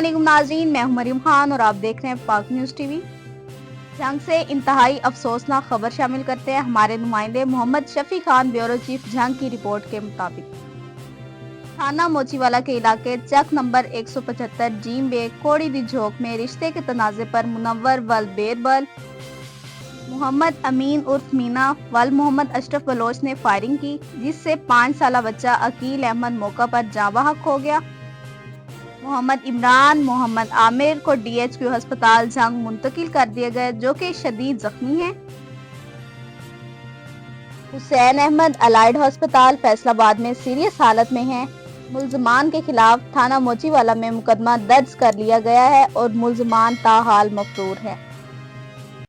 अस्सलाम वालेकुम नाज़रीन, मैं हूं मरियम खान और आप देख रहे हैं पाक न्यूज़ टीवी। जंग से इंतहाई अफसोसनाक खबर शामिल करते हैं हमारे नुमाइंदे मोहम्मद शफी खान, ब्यूरो चीफ जंग की रिपोर्ट के मुताबिक थाना मोचीवाला के इलाके चक नंबर 175 जीम बे कोड़ी दी झोंक में रिश्ते के तनाज़े पर मुनव्वर वल बेरबल मोहम्मद अमीन उर्फ मीना वल मोहम्मद अशरफ बलोच ने फायरिंग की, जिससे 5 साला बच्चा अकील अहमद मौका पर जाँ बहक हो गया। मोहम्मद इमरान मोहम्मद आमिर को डीएचक्यू अस्पताल जंग मुंतकिल कर दिए गए, जो कि शदीद जख्मी हैं। हुसैन अहमद अलाइड अस्पताल फैसलाबाद में सीरियस हालत में हैं। मुल्जमान के खिलाफ थाना मोचीवाला में मुकदमा दर्ज कर लिया गया है और मुल्जमान ताहाल मफरूर है।